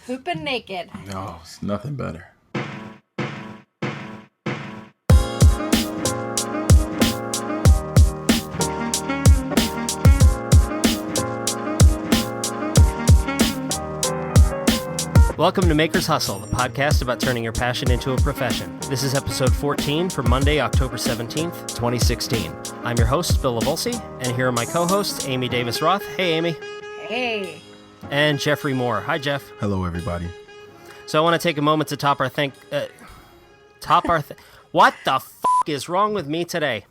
Pooping naked. No, it's nothing better. Welcome to Maker's Hustle, the podcast about turning your passion into a profession. This is episode 14 for Monday, October 17th, 2016. I'm your host, Bill Lavolsi, and here are my co-hosts, Amy Davis-Roth. Hey, Amy. Hey. And Jeffrey Moore. Hi, Jeff. Hello, everybody. So I want to take a moment to What the f*** is wrong with me today?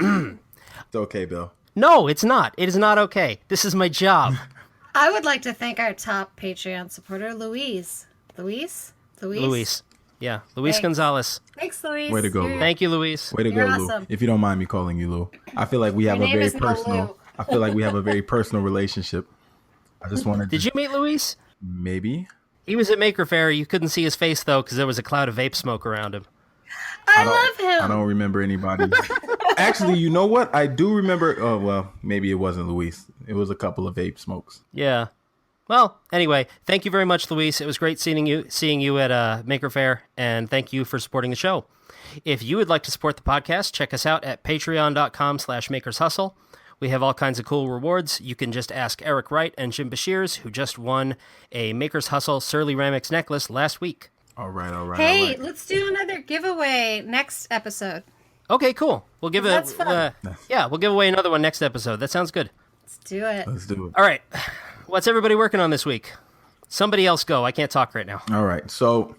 It's okay, Bill. No, it's not. It is not okay. This is my job. I would like to thank our top Patreon supporter, Louise. Louise? Yeah, Luis Thanks. Gonzalez. Thanks, Louise. Way to go. Thank you, Luis. Way to go, You're Lou. awesome. If you don't mind me calling you Lou. I feel like we have My a name very is not Lou. personal. I feel like we have a very personal relationship. I just wanted to. Did you meet Luis? Maybe. He was at Maker Faire. You couldn't see his face, though, because there was a cloud of vape smoke around him. I love him. I don't remember anybody. Actually, you know what? I do remember. Oh, well, maybe it wasn't Luis. It was a couple of vape smokes. Yeah. Well, anyway, thank you very much, Luis. It was great seeing you at Maker Faire, and thank you for supporting the show. If you would like to support the podcast, check us out at patreon.com/makershustle. We have all kinds of cool rewards. You can just ask Eric Wright and Jim Bashirs, who just won a Maker's Hustle surly-ramics necklace last week. All right. Hey, let's do another giveaway next episode. Okay, cool. We'll give That's fun. we'll give away another one next episode. That sounds good. Let's do it. Let's do it. All right. What's everybody working on this week? Somebody else go. I can't talk right now. All right. So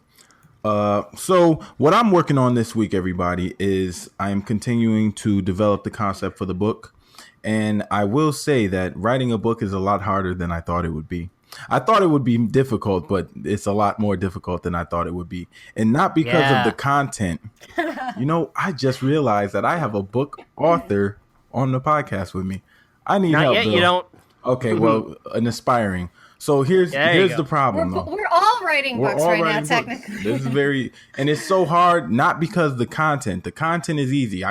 what I'm working on this week, everybody, is I am continuing to develop the concept for the book. And I will say that writing a book is a lot harder than I thought it would be. I thought it would be difficult, but it's a lot more difficult than I thought it would be. And not because of the content. I just realized that I have a book author on the podcast with me. I need Not help. yet, Bill. you don't. Okay, well, an aspiring. So here's the problem, though. We're all writing books right now, technically. This is and it's so hard, not because the content is easy.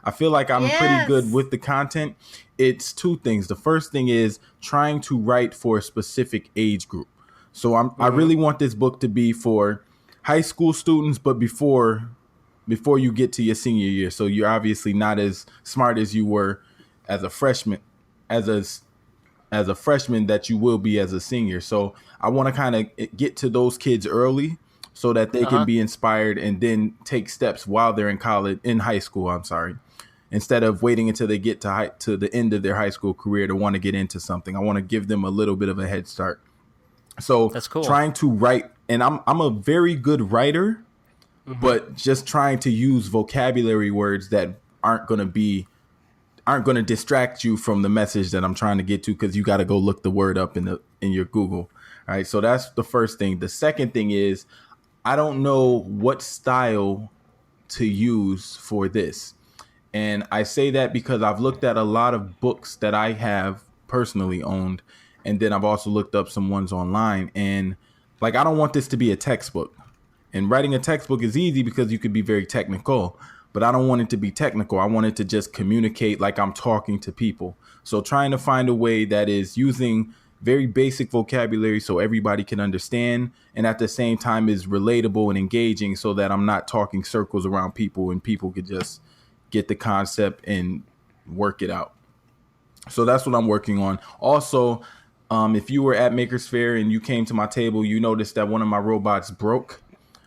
I feel like I'm pretty good with the content. It's two things. The first thing is trying to write for a specific age group. So I really want this book to be for high school students, but before you get to your senior year. So you're obviously not as smart as you were as a freshman, as a freshman that you will be as a senior. So I want to kind of get to those kids early so that they can be inspired and then take steps while they're in high school, instead of waiting until they get to the end of their high school career to want to get into something. I want to give them a little bit of a head start. So that's cool. Trying to write, and I'm a very good writer, but just trying to use vocabulary words that aren't going to distract you from the message that I'm trying to get to, because you got to go look the word up in your Google. All right. So that's the first thing. The second thing is I don't know what style to use for this. And I say that because I've looked at a lot of books that I have personally owned. And then I've also looked up some ones online. And I don't want this to be a textbook. And writing a textbook is easy because you could be very technical. But I don't want it to be technical. I want it to just communicate like I'm talking to people. So trying to find a way that is using very basic vocabulary so everybody can understand, and at the same time is relatable and engaging, so that I'm not talking circles around people and people could just get the concept and work it out. So that's what I'm working on. Also, if you were at Maker's Faire and you came to my table, you noticed that one of my robots broke.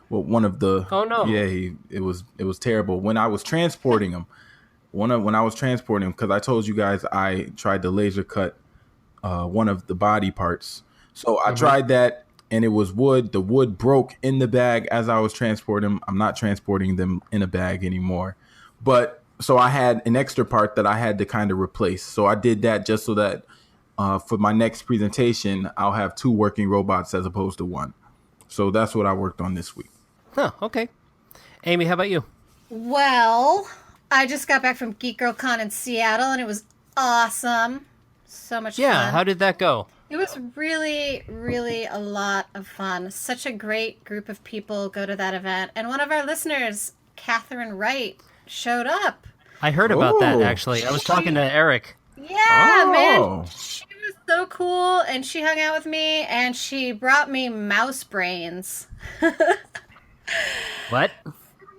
Well, one of the. Oh no! Yeah, it was terrible when I was transporting him. When I was transporting him, because I told you guys I tried to laser cut one of the body parts. So I tried that, and it was wood. The wood broke in the bag as I was transporting them. I'm not transporting them in a bag anymore, but so I had an extra part that I had to kind of replace. So I did that just so that for my next presentation, I'll have two working robots as opposed to one. So that's what I worked on this week. Huh, okay. Amy, how about you? Well, I just got back from Geek Girl Con in Seattle, and it was awesome. So much fun. Yeah, how did that go? It was really, really a lot of fun. Such a great group of people go to that event. And one of our listeners, Catherine Wright, showed up. I heard about that, actually. I was talking to Eric. Yeah, man. She was so cool, and she hung out with me, and she brought me mouse brains. What?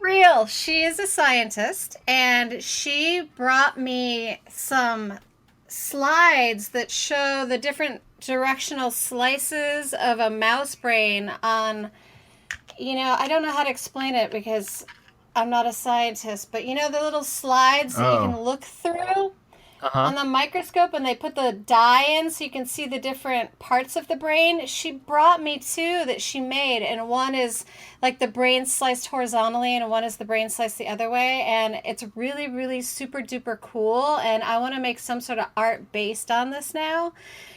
Real. She is a scientist, and she brought me some slides that show the different directional slices of a mouse brain on, I don't know how to explain it because I'm not a scientist, but the little slides that you can look through on the microscope, and they put the dye in so you can see the different parts of the brain. She brought me two that she made, and one is like the brain sliced horizontally and one is the brain sliced the other way, and it's really, really super duper cool, and I want to make some sort of art based on this now.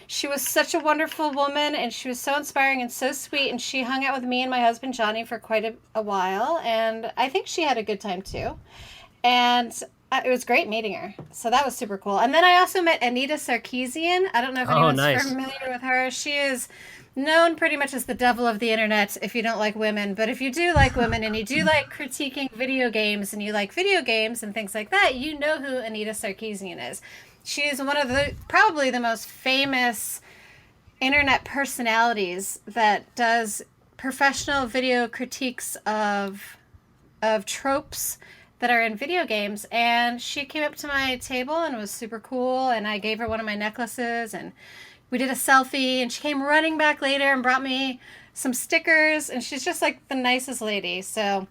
She was such a wonderful woman, and she was so inspiring and so sweet, and she hung out with me and my husband Johnny for quite a while, and I think she had a good time too. And it was great meeting her. So that was super cool. And then I also met Anita Sarkeesian. I don't know if anyone's familiar with her. She is known pretty much as the devil of the internet if you don't like women. But if you do like women and you do like critiquing video games and you like video games and things like that, you know who Anita Sarkeesian is. She is one of probably the most famous internet personalities that does professional video critiques of tropes that are in video games, and she came up to my table and was super cool, and I gave her one of my necklaces, and we did a selfie, and she came running back later and brought me some stickers, and she's just like the nicest lady. So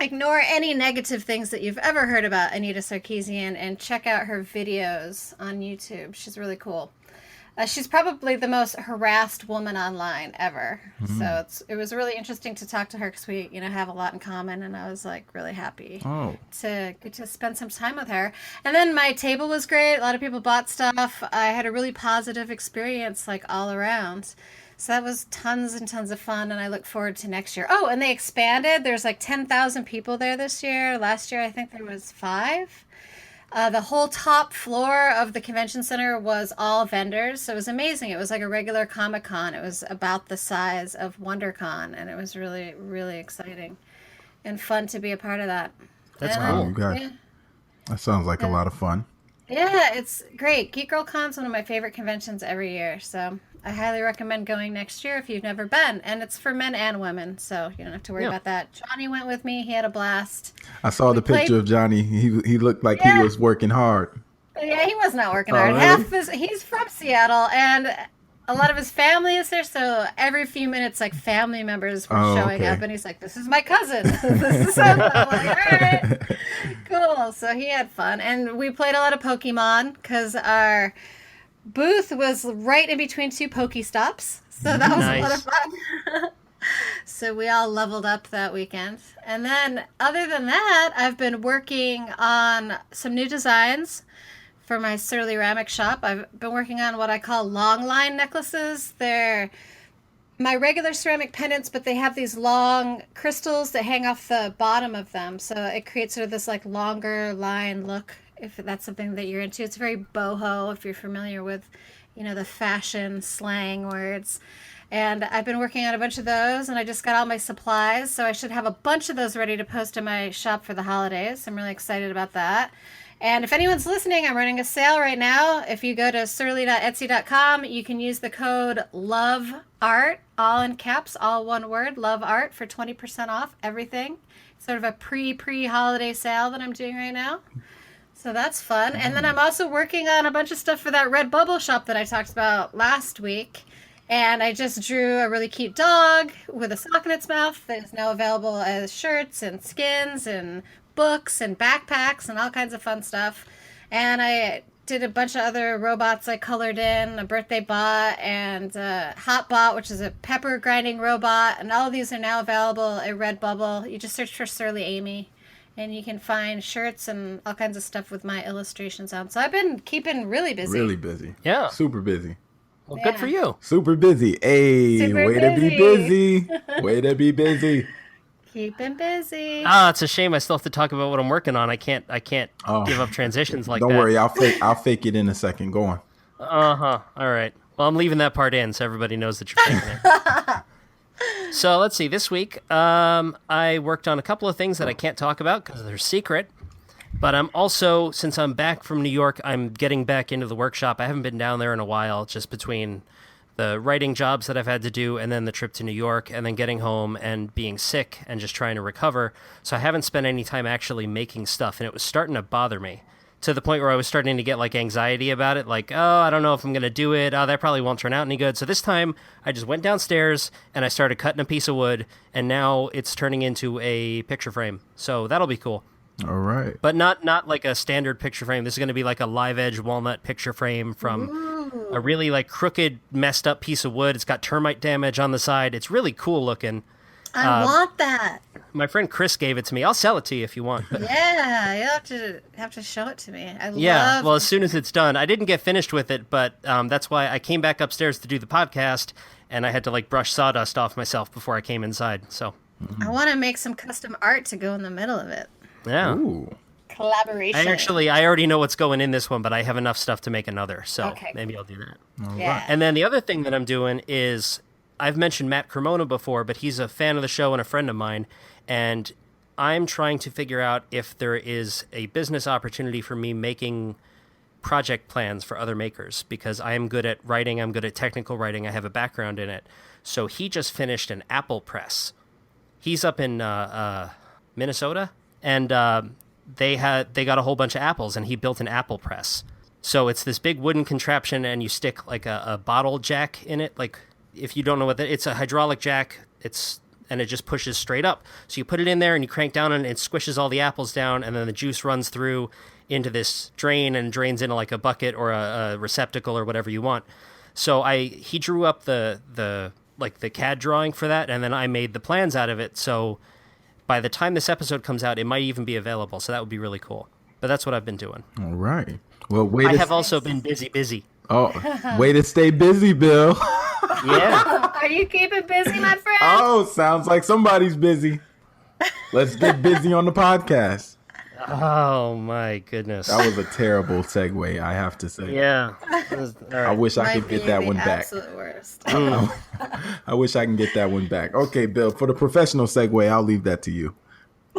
ignore any negative things that you've ever heard about Anita Sarkeesian and check out her videos on YouTube. She's really cool. She's probably the most harassed woman online ever. Mm-hmm. So it was really interesting to talk to her because we, have a lot in common, and I was like really happy to get to spend some time with her. And then my table was great. A lot of people bought stuff. I had a really positive experience like all around. So that was tons and tons of fun, and I look forward to next year. Oh, and they expanded. There's like 10,000 people there this year. Last year, I think there was 5. The whole top floor of the convention center was all vendors, so it was amazing. It was like a regular Comic-Con. It was about the size of WonderCon, and it was really, really exciting and fun to be a part of that. That's cool. God. Yeah. That sounds like a lot of fun. Yeah, it's great. Geek Girl Con's one of my favorite conventions every year, so I highly recommend going next year if you've never been. And it's for men and women, so you don't have to worry about that. Johnny went with me. He had a blast. I saw the picture of Johnny. He looked like he was working hard. Yeah, he was not working hard. Really? He's from Seattle, and a lot of his family is there, so every few minutes, like, family members were showing up, and he's like, this is my cousin. This is him. I'm like, all right, cool. So he had fun, and we played a lot of Pokemon, because our booth was right in between 2 Pokestops, so that was a lot of fun. So we all leveled up that weekend. And then, other than that, I've been working on some new designs for my surly-ramics shop. I've been working on what I call long line necklaces. They're my regular ceramic pendants, but they have these long crystals that hang off the bottom of them. So it creates sort of this like longer line look, if that's something that you're into. It's very boho, if you're familiar with, the fashion slang words. And I've been working on a bunch of those, and I just got all my supplies, so I should have a bunch of those ready to post in my shop for the holidays. I'm really excited about that. And if anyone's listening, I'm running a sale right now. If you go to surly.etsy.com, you can use the code LOVEART, all in caps, all one word, LOVEART, for 20% off everything. Sort of a pre-holiday sale that I'm doing right now. So that's fun. And then I'm also working on a bunch of stuff for that Redbubble shop that I talked about last week. And I just drew a really cute dog with a sock in its mouth that is now available as shirts and skins and books and backpacks and all kinds of fun stuff. And I did a bunch of other robots I colored in, a birthday bot and a hot bot, which is a pepper grinding robot. And all of these are now available at Redbubble. You just search for Surly Amy, and you can find shirts and all kinds of stuff with my illustrations on. So I've been keeping really busy. Really busy. Yeah. Super busy. Well, good for you. Super busy. Hey, Super way busy. to be busy. Way to be busy. Keeping busy. It's a shame I still have to talk about what I'm working on. I can't give up transitions like that. Don't worry, I'll fake it in a second. Go on. Uh-huh. All right. Well, I'm leaving that part in so everybody knows that you're faking it. So let's see. This week, I worked on a couple of things that I can't talk about because they're secret. But I'm also, since I'm back from New York, I'm getting back into the workshop. I haven't been down there in a while, just between the writing jobs that I've had to do and then the trip to New York and then getting home and being sick and just trying to recover. So I haven't spent any time actually making stuff, and it was starting to bother me to the point where I was starting to get like anxiety about it. Like, oh, I don't know if I'm going to do it. Oh, that probably won't turn out any good. So this time I just went downstairs and I started cutting a piece of wood, and now it's turning into a picture frame. So that'll be cool. All right. But not like a standard picture frame. This is going to be like a live edge walnut picture frame from a really like crooked, messed up piece of wood. It's got termite damage on the side. It's really cool looking. I want that. My friend Chris gave it to me. I'll sell it to you if you want. But Yeah, you have to show it to me. well, as soon as it's done. I didn't get finished with it, but that's why I came back upstairs to do the podcast, and I had to like brush sawdust off myself before I came inside. So I want to make some custom art to go in the middle of it. yeah. Ooh. Collaboration. I already know what's going in this one, but I have enough stuff to make another, so Okay. maybe I'll do that. Yeah. And then the other thing that I'm doing is, I've mentioned Matt Cremona before, but he's a fan of the show and a friend of mine, and I'm trying to figure out if there is a business opportunity for me making project plans for other makers, because I am good at writing, I'm good at technical writing, I have a background in it. So he just finished an apple press. He's up in Minnesota, and they got a whole bunch of apples, and he built an apple press. So it's this big wooden contraption, and you stick like a bottle jack in it. Like, if you don't know what that, it's a hydraulic jack. And it just pushes straight up. So you put it in there and you crank down and it squishes all the apples down, and then the juice runs through into this drain and drains into like a bucket or a receptacle or whatever you want. So he drew up the CAD drawing for that, and then I made the plans out of it. So by the time this episode comes out, it might even be available. So that would be really cool. But that's what I've been doing. All right. Well, I have also been busy. Oh, way to stay busy, Bill. Yeah. Are you keeping busy, my friend? Oh, sounds like somebody's busy. Let's get busy on the podcast. Oh my goodness. That was a terrible segue, I have to say. Yeah. All right. I wish I could Might get be that the one back. absolute worst. I wish I can get that one back. Okay, Bill, for the professional segue, I'll leave that to you.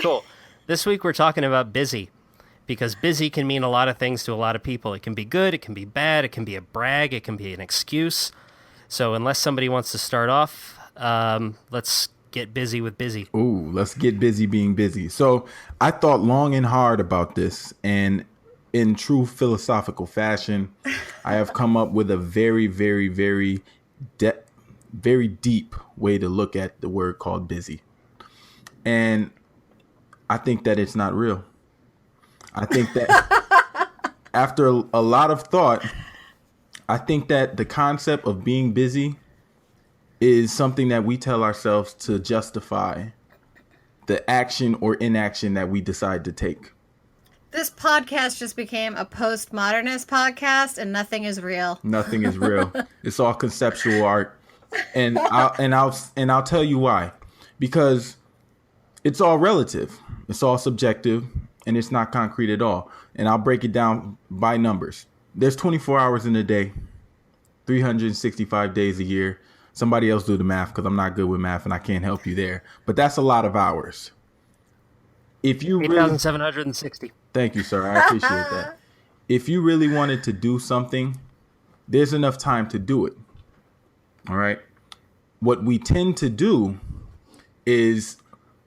Cool. This week we're talking about busy, because busy can mean a lot of things to a lot of people. It can be good, it can be bad, it can be a brag, it can be an excuse. So unless somebody wants to start off, let's get busy with busy. Ooh, let's get busy being busy. So I thought long and hard about this, and in true philosophical fashion, I have come up with a very, very, very, very deep way to look at the word called busy. And I think that it's not real. I think that after a lot of thought, I think that the concept of being busy is something that we tell ourselves to justify the action or inaction that we decide to take. This podcast just became a postmodernist podcast, and nothing is real. Nothing is real. It's all conceptual art, and I'll tell you why. Because it's all relative. It's all subjective, and it's not concrete at all. And I'll break it down by numbers. There's 24 hours in a day, 365 days a year. Somebody else do the math, because I'm not good with math and I can't help you there. But that's a lot of hours. If you 8,760. Thank you, sir. I appreciate that. If you really wanted to do something, there's enough time to do it. All right. What we tend to do is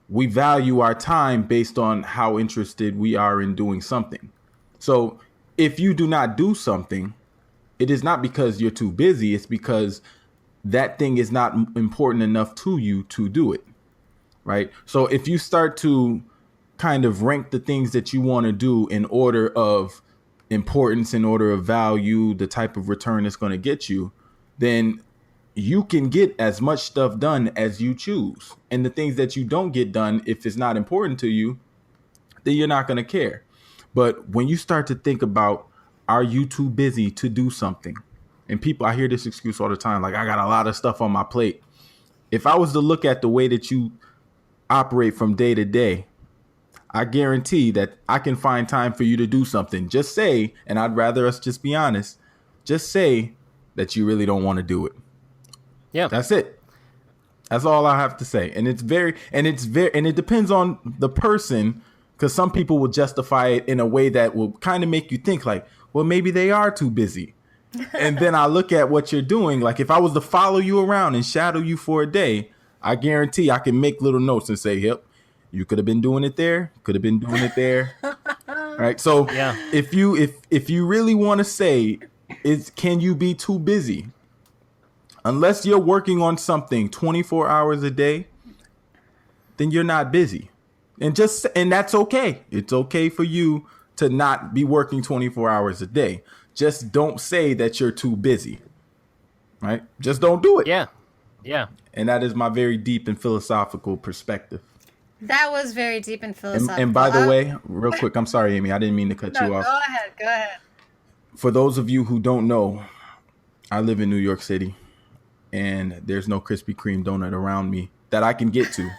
we value our time based on how interested we are in doing something. So if you do not do something, it is not because you're too busy. It's because that thing is not important enough to you to do it. Right. So if you start to kind of rank the things that you want to do in order of importance, in order of value, the type of return it's going to get you, then you can get as much stuff done as you choose. And the things that you don't get done, if it's not important to you, then you're not going to care. But when you start to think about, are you too busy to do something? And people, I hear this excuse all the time, like, I got a lot of stuff on my plate. If I was to look at the way that you operate from day to day, I guarantee that I can find time for you to do something. Just say, and I'd rather us just be honest, just say that you really don't want to do it. Yeah. That's it. That's all I have to say. And it depends on the person Because some people will justify it in a way that will kind of make you think like, well, maybe they are too busy. And then I look at what you're doing. Like if I was to follow you around and shadow you for a day, I guarantee I can make little notes and say, yep, you could have been doing it there. Could have been doing it there. Right. So if you really want to say, can you be too busy? Unless you're working on something 24 hours a day, then you're not busy. And that's okay. It's okay for you to not be working 24 hours a day. Just don't say that you're too busy. Right? Just don't do it. Yeah. Yeah. And that is my very deep and philosophical perspective. That was very deep and philosophical. And by the way, real quick, I'm sorry, Amy. I didn't mean to cut you off. Go ahead. For those of you who don't know, I live in New York City, and there's no Krispy Kreme donut around me that I can get to.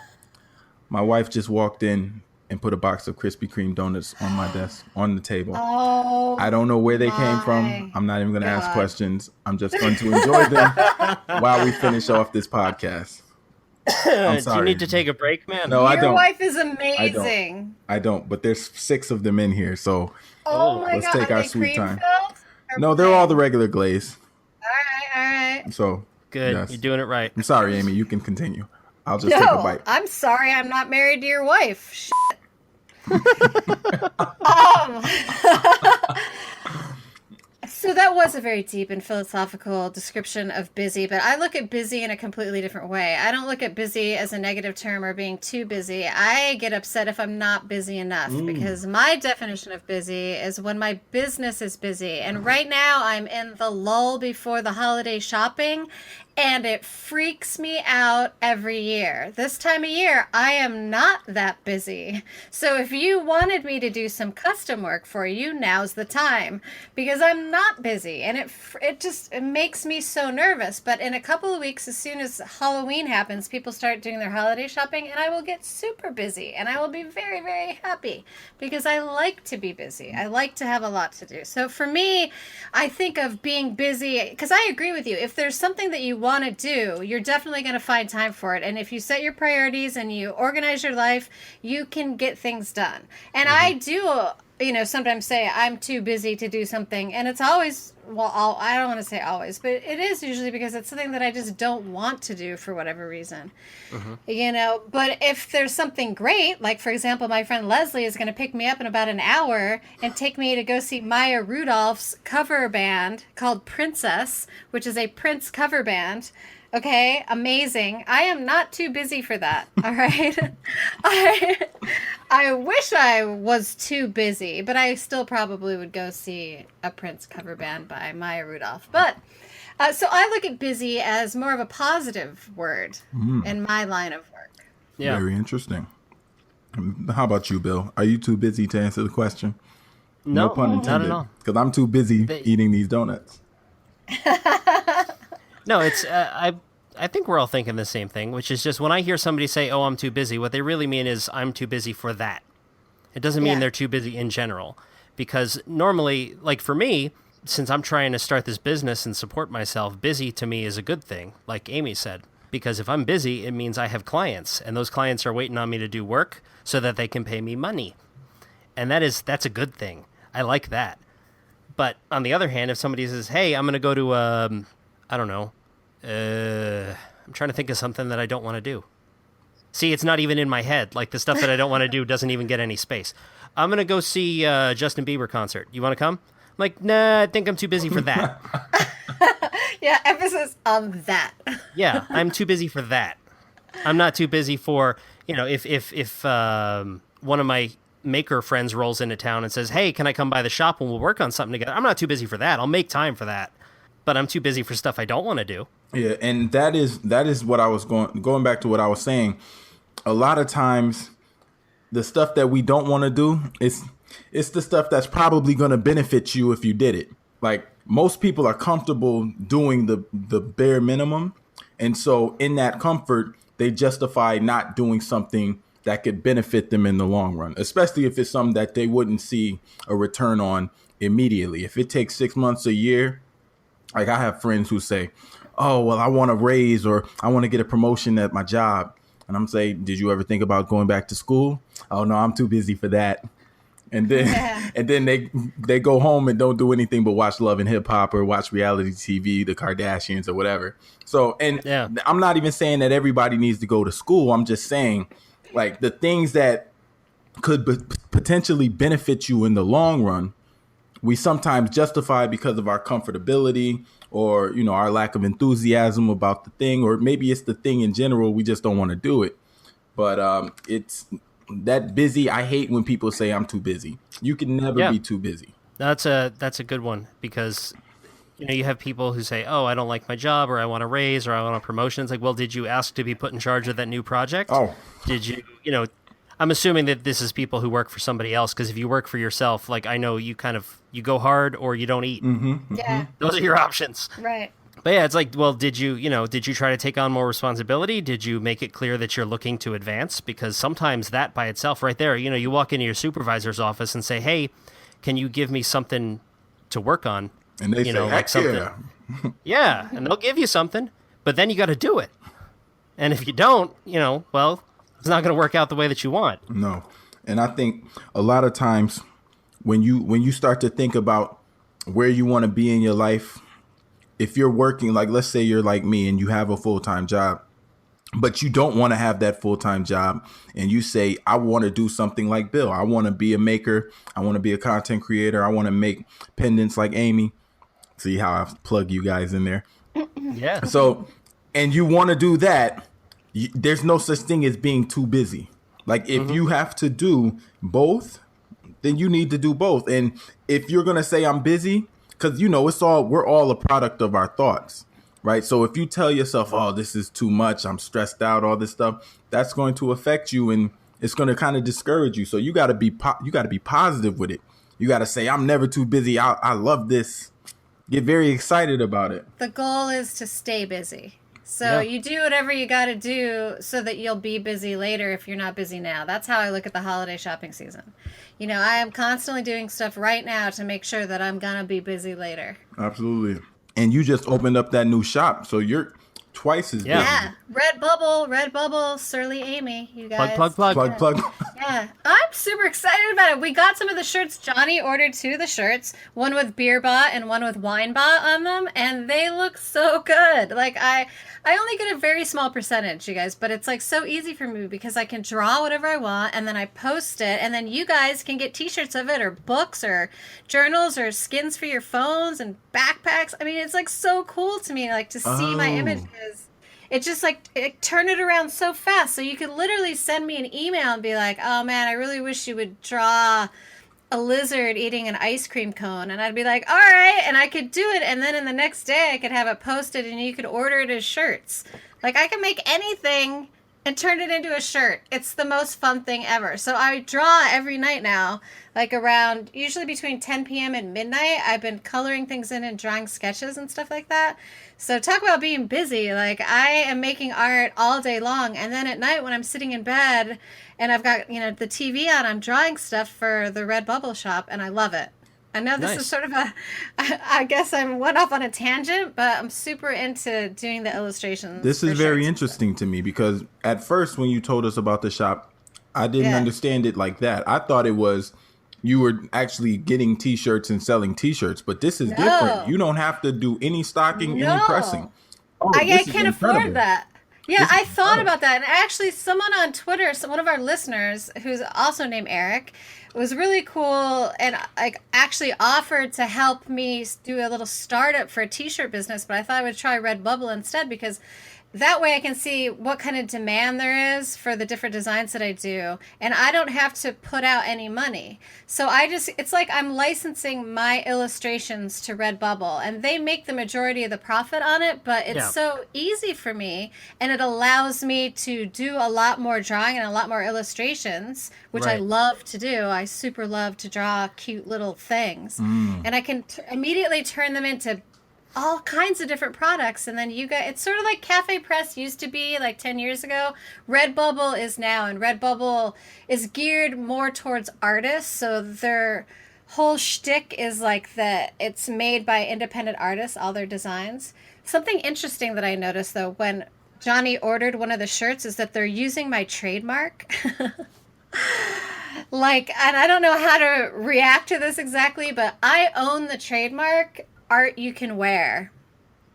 My wife just walked in and put a box of Krispy Kreme donuts on my desk, on the table. Oh, I don't know where they came from. I'm not even going to ask questions. I'm just going to enjoy them while we finish off this podcast. I'm sorry. Do you need to take a break, man? No, I don't. Your wife is amazing. I don't, but there's 6 of them in here, so my let's God. take Are our they sweet time. cream-filled or No, they're all the regular glaze. All right. So Good. yes. You're doing it right. I'm sorry, Amy. You can continue. I'll just take a bite. I'm sorry I'm not married to your wife. Shit. So that was a very deep and philosophical description of busy, but I look at busy in a completely different way. I don't look at busy as a negative term or being too busy. I get upset if I'm not busy enough because my definition of busy is when my business is busy. And right now I'm in the lull before the holiday shopping, and it freaks me out every year. This time of year, I am not that busy. So if you wanted me to do some custom work for you, now's the time, because I'm not busy, and it makes me so nervous. But in a couple of weeks, as soon as Halloween happens, people start doing their holiday shopping, and I will get super busy, and I will be very, very happy because I like to be busy. I like to have a lot to do. So for me, I think of being busy, because I agree with you. If there's something that you want to do, you're definitely going to find time for it. And if you set your priorities and you organize your life, you can get things done. And I do, sometimes say I'm too busy to do something. And it's always, I don't want to say always, but it is usually because it's something that I just don't want to do for whatever reason. But if there's something great, like for example, my friend Leslie is going to pick me up in about an hour and take me to go see Maya Rudolph's cover band called Princess, which is a Prince cover band. Okay, amazing. I am not too busy for that. All right. I wish I was too busy, but I still probably would go see a Prince cover band by Maya Rudolph. But so I look at busy as more of a positive word in my line of work. Yeah. Very interesting. How about you, Bill? Are you too busy to answer the question? No pun intended. not at all. Because I'm too busy eating these donuts. No, it's I think we're all thinking the same thing, which is just when I hear somebody say, "Oh, I'm too busy," what they really mean is I'm too busy for that. It doesn't mean they're too busy in general, because normally, like for me, since I'm trying to start this business and support myself, busy to me is a good thing, like Amy said, because if I'm busy, it means I have clients, and those clients are waiting on me to do work so that they can pay me money. And that's a good thing. I like that. But on the other hand, if somebody says, "Hey, I'm going to go to I don't know, I'm trying to think of something that I don't want to do." See, it's not even in my head. Like the stuff that I don't want to do doesn't even get any space. I'm going to go see Justin Bieber concert. You want to come? I'm like, nah, I think I'm too busy for that. Yeah, emphasis on that. Yeah, I'm too busy for that. I'm not too busy for, if one of my maker friends rolls into town and says, "Hey, can I come by the shop and we'll work on something together?" I'm not too busy for that. I'll make time for that. But I'm too busy for stuff I don't want to do. Yeah, and that is what I was going back to what I was saying. A lot of times, the stuff that we don't want to do, it's the stuff that's probably going to benefit you if you did it. Like most people are comfortable doing the bare minimum, and so in that comfort, they justify not doing something that could benefit them in the long run, especially if it's something that they wouldn't see a return on immediately. If it takes 6 months, a year. Like I have friends who say, "Oh, well, I want a raise or I want to get a promotion at my job." And I'm saying, did you ever think about going back to school? Oh no, I'm too busy for that. And then and then they go home and don't do anything but watch Love and Hip Hop or watch reality TV, the Kardashians or whatever. So, and I'm not even saying that everybody needs to go to school. I'm just saying, like, the things that could potentially benefit you in the long run, we sometimes justify because of our comfortability or, you know, our lack of enthusiasm about the thing, or maybe it's the thing in general. We just don't want to do it. But it's that busy. I hate when people say I'm too busy. You can never be too busy. That's a good one, because you know, you have people who say, "Oh, I don't like my job," or "I want a raise," or "I want a promotion." It's like, well, did you ask to be put in charge of that new project? Oh, did you? You know, I'm assuming that this is people who work for somebody else, because if you work for yourself, like, I know you you go hard or you don't eat. Yeah, those are your options. Right. But yeah, it's like, well, did you try to take on more responsibility? Did you make it clear that you're looking to advance? Because sometimes that by itself right there, you know, you walk into your supervisor's office and say, "Hey, can you give me something to work on?" And they say, like something. Yeah. Yeah, and they'll give you something, but then you got to do it. And if you don't, you know, well, it's not going to work out the way that you want. No. And I think a lot of times when you start to think about where you want to be in your life, if you're working, like, let's say you're like me and you have a full-time job, but you don't want to have that full-time job, and you say, I want to do something like Bill. I want to be a maker. I want to be a content creator. I want to make pendants like Amy. See how I plug you guys in there? Yeah. So, and you want to do that, there's no such thing as being too busy. Like, if you have to do both, then you need to do both. And if you're going to say I'm busy, because, you know, we're all a product of our thoughts, right? So if you tell yourself, oh, this is too much, I'm stressed out, all this stuff, that's going to affect you, and it's going to kind of discourage you. So you got to be positive with it. You got to say, I'm never too busy. I love this. Get very excited about it. The goal is to stay busy. So you do whatever you got to do so that you'll be busy later if you're not busy now. That's how I look at the holiday shopping season. You know, I am constantly doing stuff right now to make sure that I'm going to be busy later. Absolutely. And you just opened up that new shop, so you're twice as busy. Yeah. Redbubble, Surly Amy, you guys. Plug. Yeah. I'm super excited about it. We got some of the shirts. Johnny ordered 2 of the shirts, one with beer bot and one with wine bot on them, and they look so good. Like, I only get a very small percentage, you guys, but it's like so easy for me because I can draw whatever I want and then I post it, and then you guys can get t-shirts of it, or books, or journals, or skins for your phones, and backpacks. I mean, it's like so cool to me, like, to see my images. It just, like, it turned it around so fast. So you could literally send me an email and be like, oh man, I really wish you would draw a lizard eating an ice cream cone. And I'd be like, all right. And I could do it. And then in the next day I could have it posted and you could order it as shirts. Like, I can make anything and turn it into a shirt. It's the most fun thing ever. So I draw every night now, like around usually between 10 p.m. and midnight. I've been coloring things in and drawing sketches and stuff like that. So talk about being busy. Like, I am making art all day long. And then at night when I'm sitting in bed and I've got, you know, the TV on, I'm drawing stuff for the Redbubble shop, and I love it. I know this is sort of I guess I went off on a tangent, but I'm super into doing the illustrations. This is very interesting to me, because at first when you told us about the shop, I didn't understand it like that. I thought it was you were actually getting t-shirts and selling t-shirts, but this is different. You don't have to do any stocking, any pressing. Oh, I can't afford that. Yeah, I thought about that. And actually, someone on Twitter, one of our listeners, who's also named Eric, was really cool and like actually offered to help me do a little startup for a t-shirt business, but I thought I would try Redbubble instead, because that way I can see what kind of demand there is for the different designs that I do, and I don't have to put out any money. So it's like I'm licensing my illustrations to Redbubble, and they make the majority of the profit on it, but it's so easy for me, and it allows me to do a lot more drawing and a lot more illustrations, which I love to do. I super love to draw cute little things, and I can immediately turn them into all kinds of different products. And then it's sort of like Cafe Press used to be like 10 years ago. Redbubble is now, and Redbubble is geared more towards artists. So their whole shtick is like it's made by independent artists, all their designs. Something interesting that I noticed though, when Johnny ordered one of the shirts is that they're using my trademark. Like, and I don't know how to react to this exactly, but I own the trademark Art You Can Wear.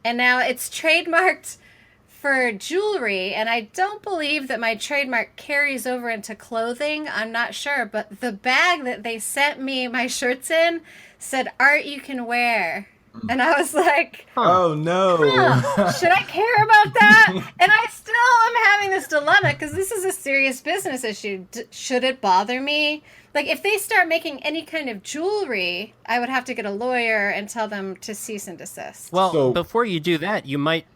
And now it's trademarked for jewelry, and I don't believe that my trademark carries over into clothing. I'm not sure, but the bag that they sent me my shirts in said Art You Can Wear. And I was like, Oh no. should I care about that? And I still am having this dilemma because this is a serious business issue. Should it bother me? Like, if they start making any kind of jewelry, I would have to get a lawyer and tell them to cease and desist. Well, So- before you do that, you might,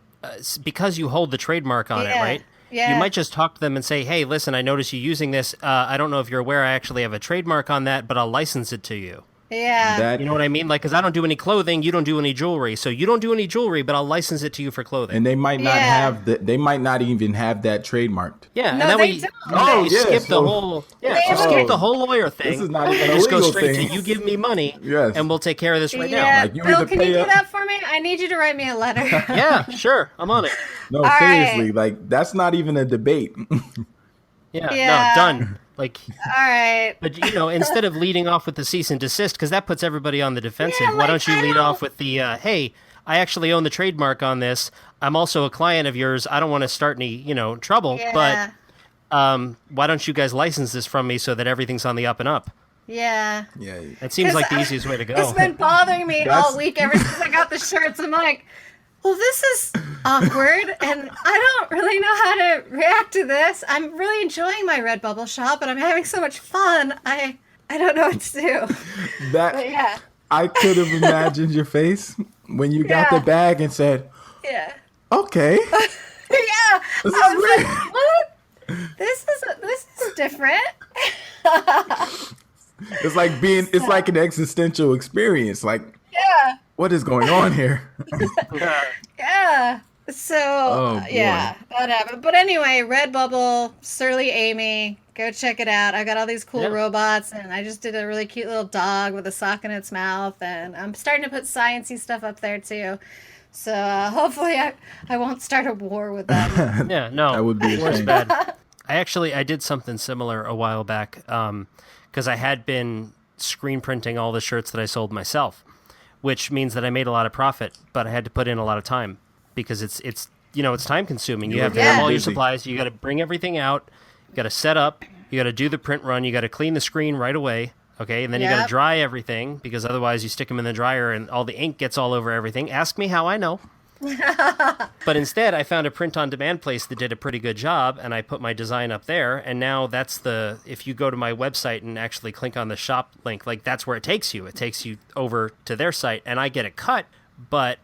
because you hold the trademark on it, Yeah. right? Yeah. You might just talk to them and say, hey, listen, I noticed you using this. I don't know if you're aware I actually have a trademark on that, but I'll license it to you. Yeah. That You know what I mean? Like, because I don't do any clothing, you don't do any jewelry. So you don't do any jewelry, but I'll license it to you for clothing. and they might not Yeah. have they might not even have that trademarked. Yeah, and No, that they way you, don't. Oh, you yeah, skip so- the whole They you skip don't. the whole lawyer thing. This is not even and a just go legal straight thing. to you give me money, Yes. and we'll take care of this right Yeah. now. Like, you Bill, either can you pay do up- that for me? I need you to write me a letter. Yeah, sure, I'm on it. No, All seriously, right. like that's not even a debate. Yeah, Yeah. no, done. Like, All right. but instead of leading off with the cease and desist, because that puts everybody on the defensive. Yeah, Why like, don't you I lead don't- off with the hey? I actually own the trademark on this. I'm also a client of yours. I don't want to start any trouble, Yeah. but why don't you guys license this from me so that everything's on the up and up? Yeah. Yeah. It seems 'Cause like the I- easiest way to go. It's been bothering me That's- all week ever since I got the shirts. I'm like, well, this is awkward, and I don't really know how to react to this. I'm really enjoying my Redbubble shop, and I'm having so much fun. I don't know what to do. That But yeah, I could have imagined your face when you got Yeah. the bag and said, yeah, "Okay, yeah. This I is was great. like, what? This is different. it's like an existential experience. Like, Yeah, what is going on here?" yeah. So Oh, boy. yeah, that happened. But anyway, Redbubble, Surly Amy, go check it out. I got all these cool Yeah. robots, and I just did a really cute little dog with a sock in its mouth, and I'm starting to put sciencey stuff up there too. So hopefully I won't start a war with them. Yeah, no, That would be a war's shame. bad. I did something similar a while back because I had been screen printing all the shirts that I sold myself, which means that I made a lot of profit, but I had to put in a lot of time because it's time consuming. You have to have all your busy. supplies. You got to bring everything out. You got to set up. You got to do the print run. You got to clean the screen right away. Okay, and then you got Yep. to dry everything because otherwise you stick them in the dryer and all the ink gets all over everything. Ask me how I know. But instead, I found a print-on-demand place that did a pretty good job, and I put my design up there. And now if you go to my website and actually click on the shop link, like that's where it takes you. It takes you over to their site, and I get a cut, but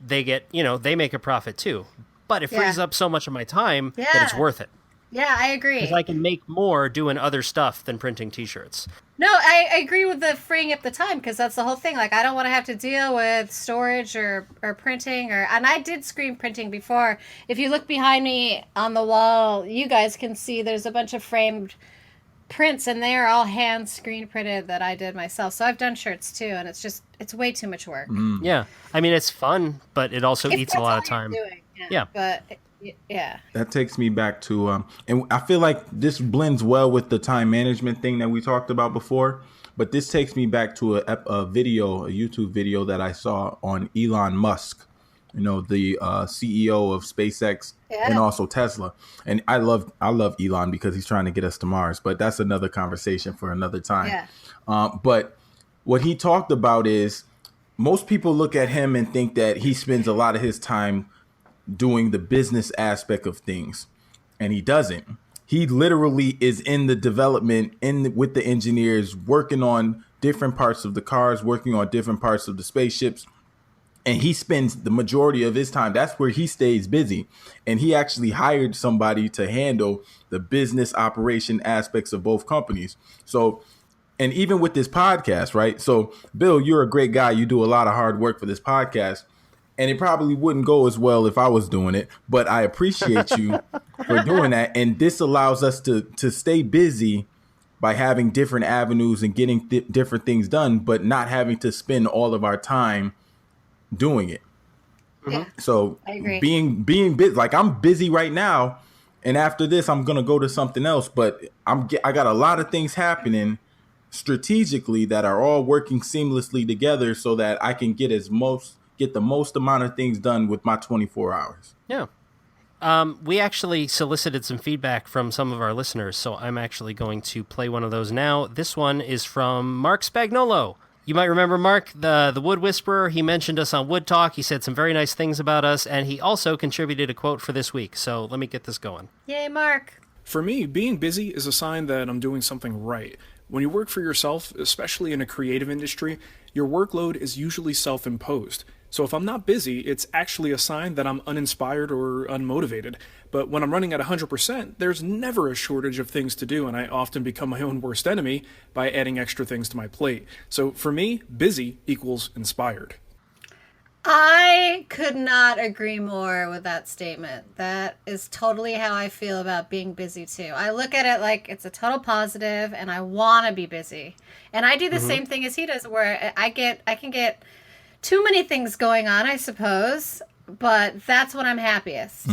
they get, they make a profit too. But it frees Yeah. up so much of my time that it's Yeah. worth it. Yeah, I agree. Because I can make more doing other stuff than printing T-shirts. No, I agree with the freeing up the time because that's the whole thing. Like, I don't want to have to deal with storage or printing and I did screen printing before. If you look behind me on the wall, you guys can see there's a bunch of framed prints and they are all hand screen printed that I did myself. So I've done shirts too, and it's way too much work. Yeah. I mean, it's fun, but it also If eats a that's lot all of time. you're doing, Yeah. But yeah. That takes me back to, and I feel like this blends well with the time management thing that we talked about before. But this takes me back to a YouTube video that I saw on Elon Musk, the CEO of SpaceX and also Tesla. And I love Elon because he's trying to get us to Mars. But that's another conversation for another time. Yeah. But what he talked about is most people look at him and think that he spends a lot of his time doing the business aspect of things, and he doesn't. He literally is in the development with the engineers, working on different parts of the cars, working on different parts of the spaceships, and he spends the majority of his time. That's where he stays busy. And he actually hired somebody to handle the business operation aspects of both companies. So, and even with this podcast, right? So, Bill, you're a great guy. You do a lot of hard work for this podcast. And it probably wouldn't go as well if I was doing it, but I appreciate you for doing that. And this allows us to stay busy by having different avenues and getting different things done, but not having to spend all of our time doing it. Yeah, So I agree. being busy, like I'm busy right now, and after this I'm gonna go to something else. But I got a lot of things happening strategically that are all working seamlessly together, so that I can get the most amount of things done with my 24 hours. Yeah. We actually solicited some feedback from some of our listeners, so I'm actually going to play one of those now. This one is from Marc Spagnuolo. You might remember Mark, the Wood Whisperer. He mentioned us on Wood Talk. He said some very nice things about us, and he also contributed a quote for this week. So let me get this going. Yay, Mark. For me, being busy is a sign that I'm doing something right. When you work for yourself, especially in a creative industry, your workload is usually self-imposed. So if I'm not busy, it's actually a sign that I'm uninspired or unmotivated. But when I'm running at 100%, there's never a shortage of things to do, and I often become my own worst enemy by adding extra things to my plate. So for me, busy equals inspired. I could not agree more with that statement. That is totally how I feel about being busy too. I look at it like it's a total positive and I want to be busy. And I do the same thing as he does, where I can get too many things going on, I suppose, but that's when I'm happiest.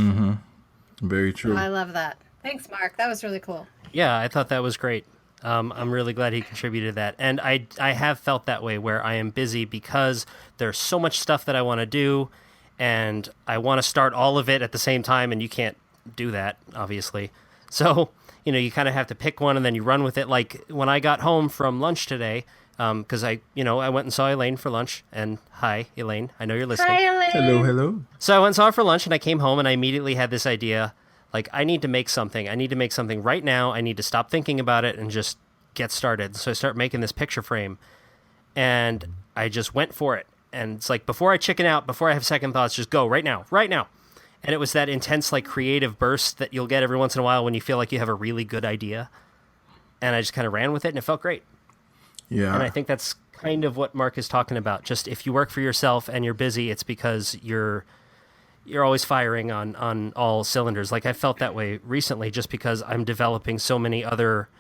Very true. I love that. Thanks, Mark. That was really cool. Yeah, I thought that was great. I'm really glad he contributed that. And I have felt that way, where I am busy because there's so much stuff that I want to do, and I want to start all of it at the same time, and you can't do that, obviously. So, you kind of have to pick one, and then you run with it. Like when I got home from lunch today, because I went and saw Elaine for lunch, and hi, Elaine, I know you're listening. Hi, Elaine. Hello. So I went and saw her for lunch, and I came home, and I immediately had this idea. Like, I need to make something. I need to make something right now. I need to stop thinking about it and just get started. So I start making this picture frame, and I just went for it. And it's like, before I chicken out, before I have second thoughts, just go right now. And it was that intense, like, creative burst that you'll get every once in a while when you feel like you have a really good idea. And I just kind of ran with it, and it felt great. Yeah. And I think that's kind of what Mark is talking about. Just if you work for yourself and you're busy, it's because you're always firing on all cylinders. Like I felt that way recently, just because I'm developing so many other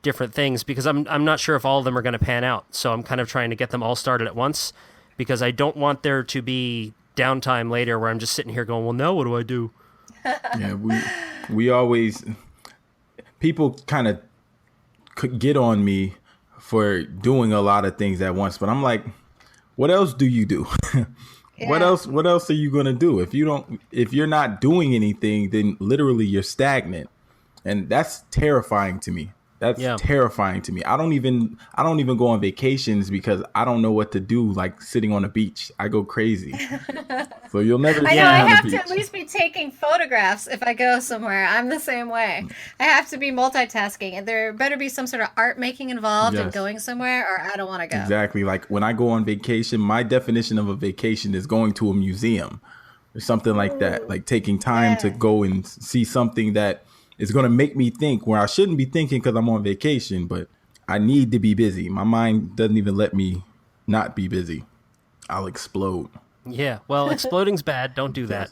different things, because I'm not sure if all of them are going to pan out. So I'm kind of trying to get them all started at once, because I don't want there to be downtime later where I'm just sitting here going, well, now what do I do? Yeah, we always, people kind of get on me for doing a lot of things at once, but I'm like, what else do you do? Yeah. What else are you going to do? If you're not doing anything, then literally you're stagnant. And that's terrifying to me. Terrifying to me. I don't even go on vacations because I don't know what to do, like sitting on a beach. I go crazy. So you'll never I see know, me I on the have to beach. at least be taking photographs if I go somewhere. I'm the same way. I have to be multitasking, and there better be some sort of art making involved in Yes. going somewhere, or I don't want to go. Exactly. Like when I go on vacation, my definition of a vacation is going to a museum or something like that. Like taking time to go and see something that is going to make me think, where I shouldn't be thinking because I'm on vacation, but I need to be busy. My mind doesn't even let me not be busy. I'll explode. Yeah, well, exploding's bad. Don't do that.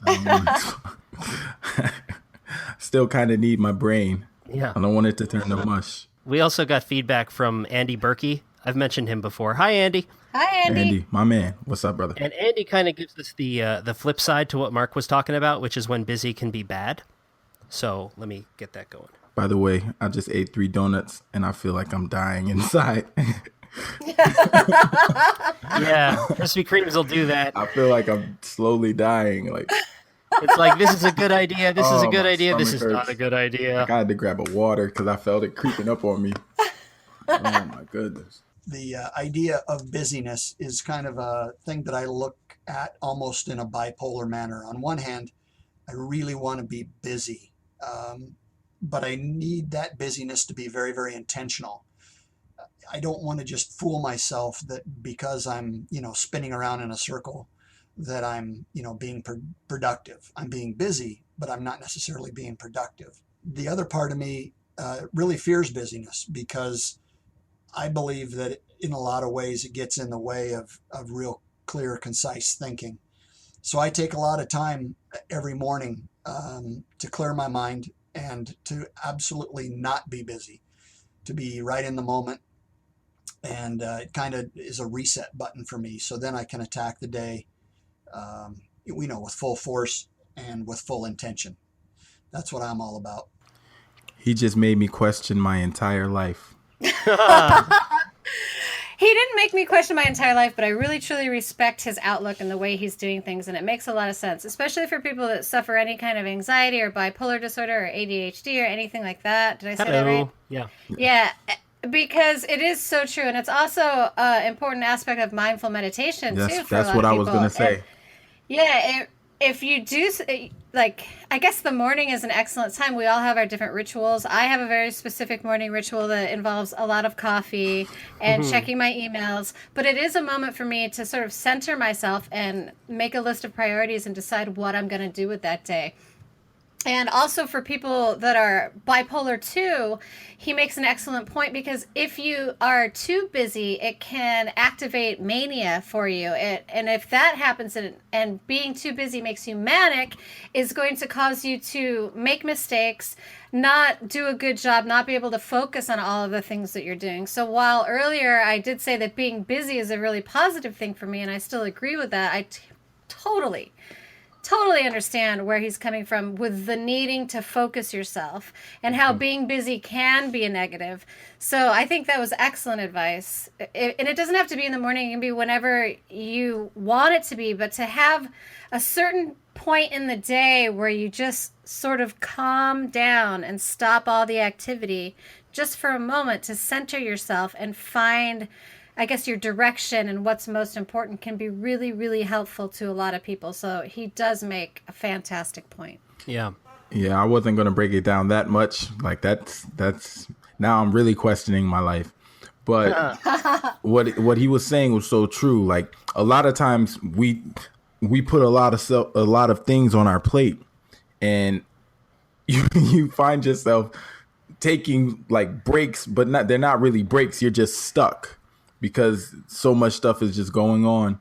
Still kind of need my brain. Yeah. I don't want it to turn to mush. We also got feedback from Andy Birkey. I've mentioned him before. Hi, Andy. Hi, Andy. Andy, my man. What's up, brother? And Andy kind of gives us the flip side to what Mark was talking about, which is when busy can be bad. So let me get that going. By the way, I just ate 3 donuts and I feel like I'm dying inside. Yeah, Krispy Kremes will do that. I feel like I'm slowly dying. Like It's like, this is a good idea. This is a good my idea. This stomach is not hurts. a good idea. I had to grab a water because I felt it creeping up on me. Oh my goodness. The idea of busyness is kind of a thing that I look at almost in a bipolar manner. On one hand, I really want to be busy, but I need that busyness to be very, very intentional. I don't want to just fool myself that because I'm, spinning around in a circle, that I'm, being productive. I'm being busy, but I'm not necessarily being productive. The other part of me really fears busyness, because I believe that in a lot of ways it gets in the way of real clear, concise thinking. So I take a lot of time every morning to clear my mind and to absolutely not be busy, to be right in the moment. And it kind of is a reset button for me. So then I can attack the day with full force and with full intention. That's what I'm all about. He just made me question my entire life. He didn't make me question my entire life, but I really truly respect his outlook and the way he's doing things, and it makes a lot of sense, especially for people that suffer any kind of anxiety or bipolar disorder or ADHD or anything like that. Did I say that right? Yeah. Yeah, because it is so true, and it's also an important aspect of mindful meditation too. For That's a lot what of I was people. going to say. If you do, like, I guess the morning is an excellent time. We all have our different rituals. I have a very specific morning ritual that involves a lot of coffee and checking my emails. But it is a moment for me to sort of center myself and make a list of priorities and decide what I'm going to do with that day. And also for people that are bipolar 2, he makes an excellent point, because if you are too busy, it can activate mania for you. And if that happens and being too busy makes you manic, is going to cause you to make mistakes, not do a good job, not be able to focus on all of the things that you're doing. So while earlier I did say that being busy is a really positive thing for me, and I still agree with that, I totally understand where he's coming from with the needing to focus yourself and how being busy can be a negative. So I think that was excellent advice. And it doesn't have to be in the morning. It can be whenever you want it to be, but to have a certain point in the day where you just sort of calm down and stop all the activity just for a moment to center yourself and find, I guess, your direction and what's most important, can be really, really helpful to a lot of people. So he does make a fantastic point. Yeah. Yeah, I wasn't going to break it down that much. Like that's now I'm really questioning my life. But what he was saying was so true. Like a lot of times we put a lot of things on our plate, and you find yourself taking like breaks, but they're not really breaks. You're just stuck, because so much stuff is just going on.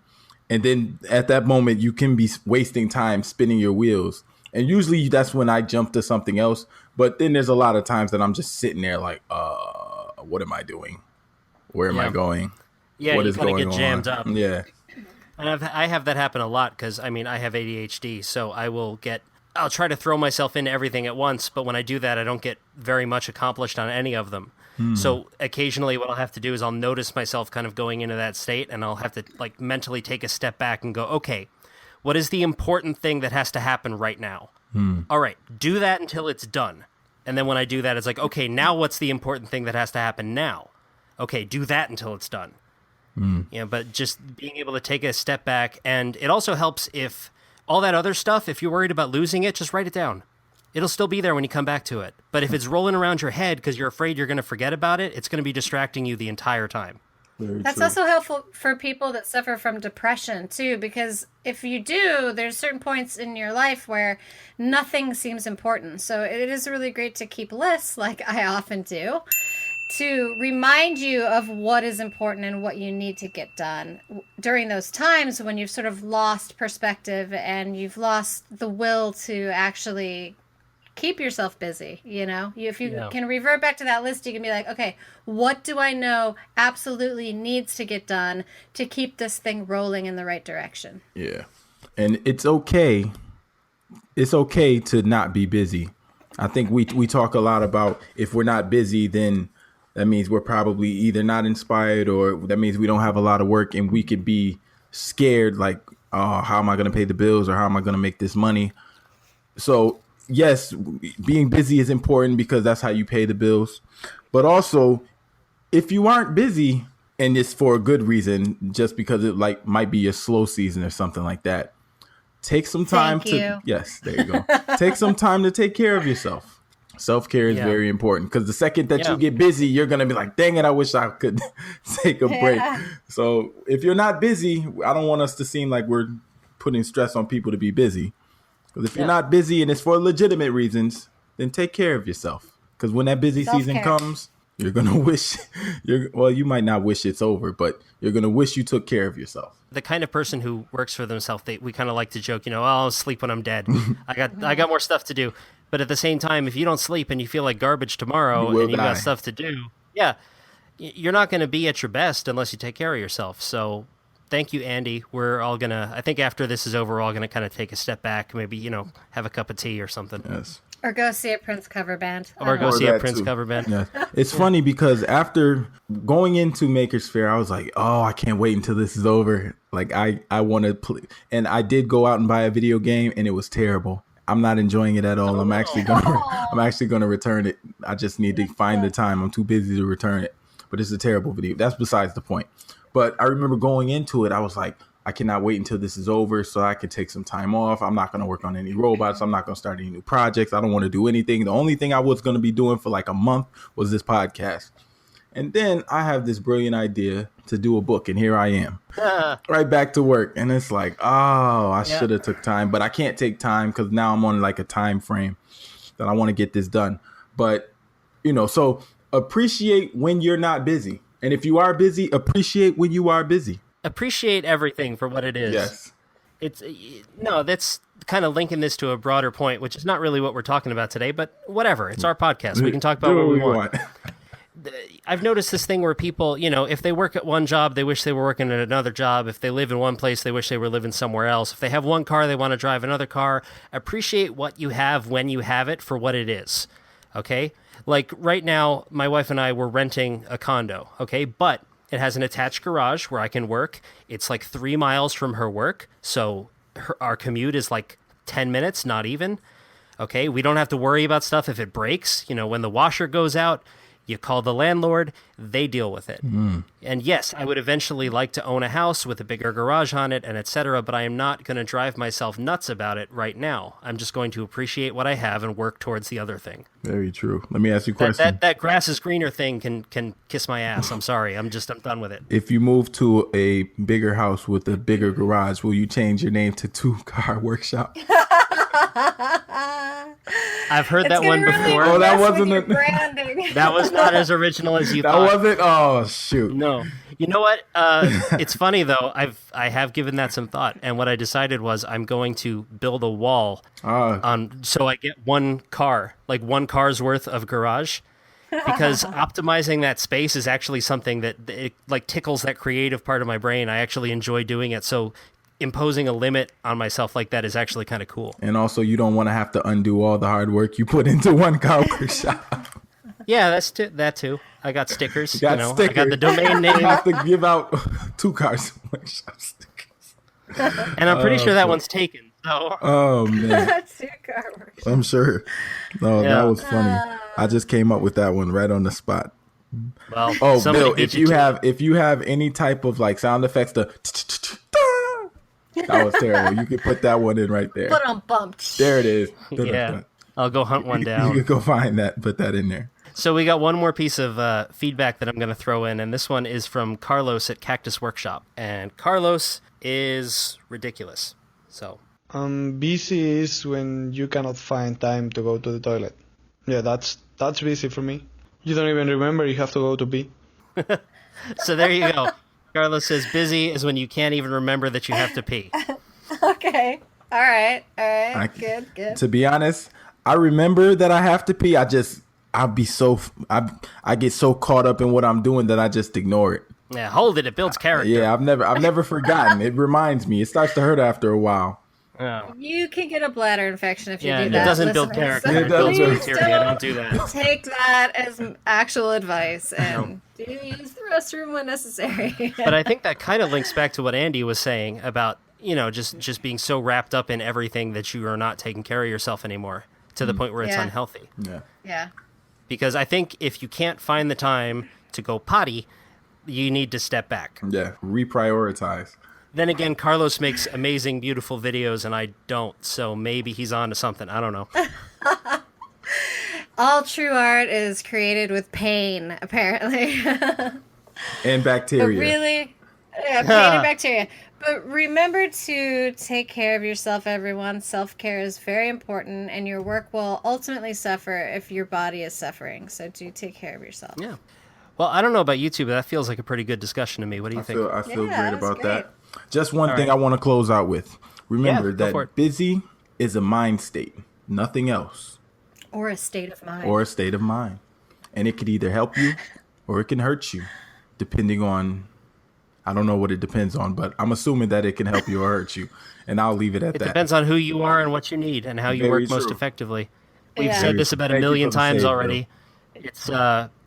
And then at that moment, you can be wasting time spinning your wheels. And usually that's when I jump to something else. But then there's a lot of times that I'm just sitting there like, what am I doing? Where am I going? Yeah, what you is kind of going get jammed on? up. Yeah. And I have that happen a lot because, I mean, I have ADHD, so I'll try to throw myself into everything at once, but when I do that, I don't get very much accomplished on any of them. So occasionally what I'll have to do is I'll notice myself kind of going into that state, and I'll have to like mentally take a step back and go, okay, what is the important thing that has to happen right now? All right, do that until it's done. And then when I do that, it's like, okay, now what's the important thing that has to happen now? Okay, do that until it's done. But just being able to take a step back, and it also helps if all that other stuff, if you're worried about losing it, just write it down. It'll still be there when you come back to it. But if it's rolling around your head because you're afraid you're going to forget about it, it's going to be distracting you the entire time. That's also helpful for people that suffer from depression too, because if you do, there's certain points in your life where nothing seems important. So it is really great to keep lists, like I often do, to remind you of what is important and what you need to get done during those times when you've sort of lost perspective and you've lost the will to actually keep yourself busy. If you can revert back to that list, you can be like, okay, what do I know absolutely needs to get done to keep this thing rolling in the right direction? Yeah. And it's okay. It's okay to not be busy. I think we talk a lot about if we're not busy, then that means we're probably either not inspired, or that means we don't have a lot of work, and we could be scared like, oh, how am I going to pay the bills, or how am I going to make this money? So yes, being busy is important because that's how you pay the bills. But also, if you aren't busy and it's for a good reason, just because it like might be a slow season or something like that, take some time yes, there you go. Take some time to take care of yourself. Self-care is very important, because the second that you get busy, you're going to be like, dang it, I wish I could take a break. So if you're not busy, I don't want us to seem like we're putting stress on people to be busy. Because if you're not busy and it's for legitimate reasons, then take care of yourself. Because when that busy season comes, you're going to wish, you might not wish it's over, but you're going to wish you took care of yourself. The kind of person who works for themselves, we kind of like to joke, I'll sleep when I'm dead. I got more stuff to do. But at the same time, if you don't sleep and you feel like garbage tomorrow and you got stuff to do, you're not going to be at your best unless you take care of yourself. So thank you, Andy. We're all gonna. I think after this is over, we're all gonna kind of take a step back. Maybe have a cup of tea or something. Yes. Or go see a Prince cover band. Or go Or see a that Prince too. cover band. Yeah. It's funny because after going into Makers Fair, I was like, oh, I can't wait until this is over. Like I want to play. And I did go out and buy a video game and it was terrible. I'm not enjoying it at all. I'm actually gonna return it. I just need to find the time. I'm too busy to return it. But it's a terrible video. That's besides the point. But I remember going into it, I was like, I cannot wait until this is over so I can take some time off. I'm not going to work on any robots. I'm not going to start any new projects. I don't want to do anything. The only thing I was going to be doing for like a month was this podcast. And then I have this brilliant idea to do a book, and here I am, right back to work. And it's like, oh, I should have took time, but I can't take time because now I'm on like a time frame that I want to get this done. But, so appreciate when you're not busy. And if you are busy, appreciate when you are busy. Appreciate everything for what it is. Yes. That's kind of linking this to a broader point, which is not really what we're talking about today, but whatever. It's our podcast. We can talk about what we want. I've noticed this thing where people, if they work at one job, they wish they were working at another job. If they live in one place, they wish they were living somewhere else. If they have one car, they want to drive another car. Appreciate what you have when you have it for what it is. Okay? Like right now, my wife and I were renting a condo. Okay? But it has an attached garage where I can work. It's like 3 miles from her work. So our commute is like 10 minutes, not even. Okay? We don't have to worry about stuff if it breaks. When the washer goes out, you call the landlord, they deal with it. And yes, I would eventually like to own a house with a bigger garage on it and etc., but I am not going to drive myself nuts about it right now. I'm just going to appreciate what I have and work towards the other thing. Very true. Let me ask you a question. That grass is greener thing can kiss my ass. I'm sorry. I'm done with it. If you move to a bigger house with a bigger garage, will you change your name to Two Car Workshop? I've heard that one before. Oh, that wasn't it. Branding. That was not as original as you that thought. That wasn't? Oh, shoot. No. You know what? It's funny though. I have given that some thought, and what I decided was I'm going to build a wall so I get one car, like one car's worth of garage, because optimizing that space is actually something that it like tickles that creative part of my brain. I actually enjoy doing it. So imposing a limit on myself like that is actually kind of cool. And also, you don't want to have to undo all the hard work you put into one car workshop. Yeah, that too. I got stickers. Stickers. I got the domain name. You have to give out Two Cars Workshop stickers. And I'm pretty sure that one's taken. So. Oh, man. Two Car Workshop. I'm sure. No, that was funny. I just came up with that one right on the spot. Well, Bill, if you have any type of like sound effects, that was terrible. You could put that one in right there. There it is. Yeah. I'll go hunt one down. You could go find that, put that in there. So we got one more piece of feedback that I'm going to throw in, and this one is from Carlos at Cactus Workshop. And Carlos is ridiculous. So busy is when you cannot find time to go to the toilet. Yeah, that's busy for me. You don't even remember you have to go to pee. So there you go. Carlos says busy is when you can't even remember that you have to pee. Okay. All right. Good. To be honest, I remember that I have to pee. I get so caught up in what I'm doing that I just ignore it. Yeah, hold it. It builds character. Yeah, I've never forgotten. It reminds me. It starts to hurt after a while. Oh. You can get a bladder infection if you do that. Yeah, it doesn't build character. It builds bacteria. Don't do that. Take that as actual advice and do use the restroom when necessary. But I think that kind of links back to what Andy was saying about, just being so wrapped up in everything that you are not taking care of yourself anymore to the point where it's unhealthy. Yeah. Because I think if you can't find the time to go potty, you need to step back. Yeah, reprioritize. Then again, Carlos makes amazing, beautiful videos, and I don't. So maybe he's on to something. I don't know. All true art is created with pain, apparently. And bacteria. But really, pain and bacteria. But remember to take care of yourself, everyone. Self-care is very important, and your work will ultimately suffer if your body is suffering. So do take care of yourself. Yeah. Well, I don't know about you two, but that feels like a pretty good discussion to me. What do you think? I feel great about great. that. Just one thing I want to close out with. Remember that busy is a mind state, nothing else. Or a state of mind. And it could either help you or it can hurt you, depending on I don't know what it depends on, but I'm assuming that it can help you or hurt you, and I'll leave it at It that. depends on who you are and what you need and how you Very work most true. effectively. We've Yeah. said this about a Thank you million for the times save, already. It's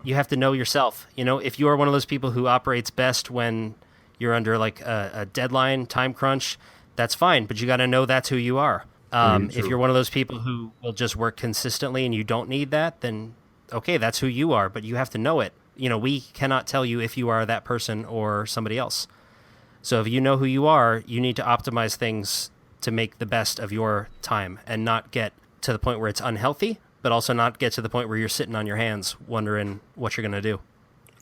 you have to know yourself. You know, if you are one of those people who operates best when you're under like a deadline, time crunch, that's fine. But you got to know that's who you are. If true. you're one of those people who will just work consistently and you don't need that, then okay, that's who you are. But you have to know it. You know, we cannot tell you if you are that person or somebody else. So if you know who you are, you need to optimize things to make the best of your time and not get to the point where it's unhealthy, but also not get to the point where you're sitting on your hands wondering what you're going to do.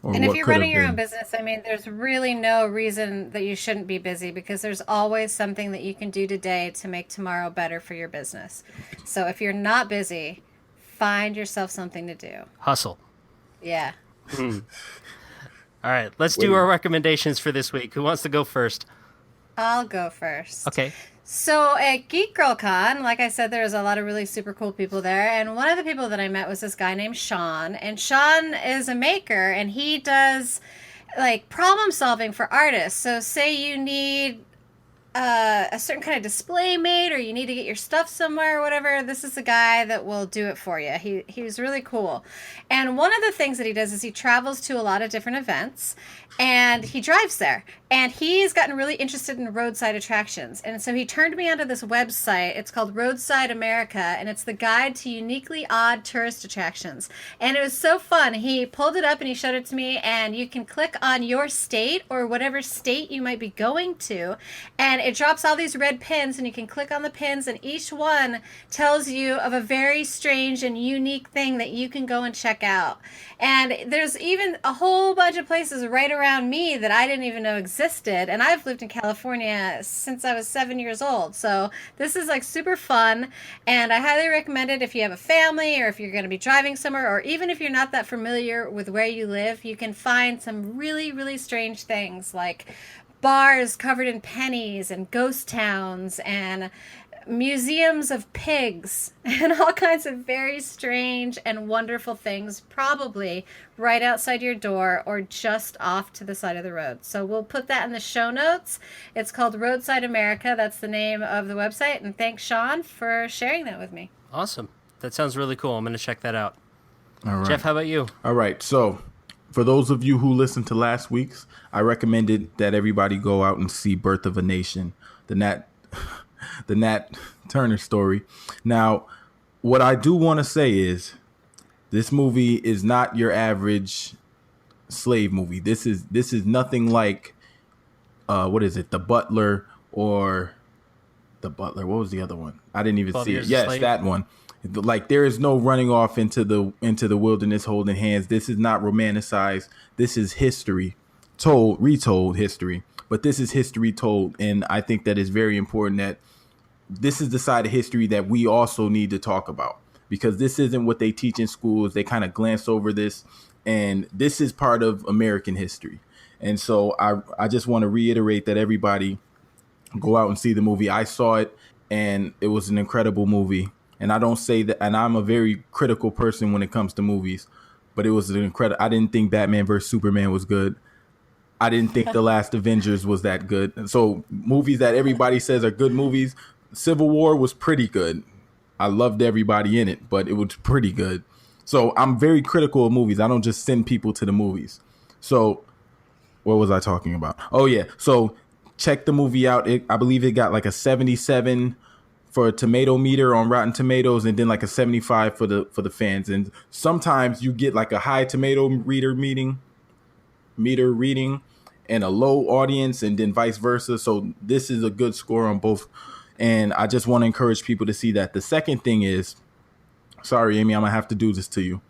Or And if what you're could have running your own been. business, I mean, there's really no reason that you shouldn't be busy because there's always something that you can do today to make tomorrow better for your business. So if you're not busy, find yourself something to do. Hustle. Yeah. All right, let's do our recommendations for this week. Who wants to go first? I'll go first. Okay. So at Geek Girl Con, like I said, there's a lot of really super cool people there. And one of the people that I met was this guy named Sean. And Sean is a maker and he does like problem solving for artists. So say you need a certain kind of display made or you need to get your stuff somewhere or whatever, this is the guy that will do it for you. He's really cool. And one of the things that he does is he travels to a lot of different events and he drives there. And he's gotten really interested in roadside attractions. And so he turned me onto this website. It's called Roadside America, and it's the guide to uniquely odd tourist attractions. And it was so fun. He pulled it up and he showed it to me, and you can click on your state or whatever state you might be going to, and it drops all these red pins, and you can click on the pins, and each one tells you of a very strange and unique thing that you can go and check out. And there's even a whole bunch of places right around me that I didn't even know existed. And I've lived in California since I was 7 years old. So this is like super fun. And I highly recommend it if you have a family or if you're going to be driving somewhere, or even if you're not that familiar with where you live, you can find some really, really strange things like bars covered in pennies and ghost towns and museums of pigs and all kinds of very strange and wonderful things, probably right outside your door or just off to the side of the road. So we'll put that in the show notes. It's called Roadside America. That's the name of the website. And thanks, Sean, for sharing that with me. Awesome. That sounds really cool. I'm going to check that out. All right. Jeff, how about you? All right. So for those of you who listened to last week's, I recommended that everybody go out and see Birth of a Nation, the Nat Turner story. Now, what I do want to say is this movie is not your average slave movie. This is nothing like what is it? The Butler or The Butler. What was the other one? I didn't even 12 see it. Years a Yes, Slave? that one. Like there is no running off into the wilderness holding hands. This is not romanticized. This is history retold history. But this is history told, and I think that is very important that this is the side of history that we also need to talk about, because this isn't what they teach in schools. They kind of glance over this, and this is part of American history. And so I just want to reiterate that everybody go out and see the movie. I saw it, and it was an incredible movie. And I don't say that, and I'm a very critical person when it comes to movies, but it was an incredible. I didn't think Batman vs. Superman was good. I didn't think The Last Avengers was that good. And so movies that everybody says are good movies, Civil War was pretty good. I loved everybody in it, but it was pretty good. So I'm very critical of movies. I don't just send people to the movies. So what was I talking about? Oh, yeah. So check the movie out. I believe it got like a 77 for a tomato meter on Rotten Tomatoes, and then like a 75 for the fans. And sometimes you get like a high tomato meter reading and a low audience, and then vice versa. So this is a good score on both. And I just want to encourage people to see that. The second thing is, sorry, Amy, I'm going to have to do this to you,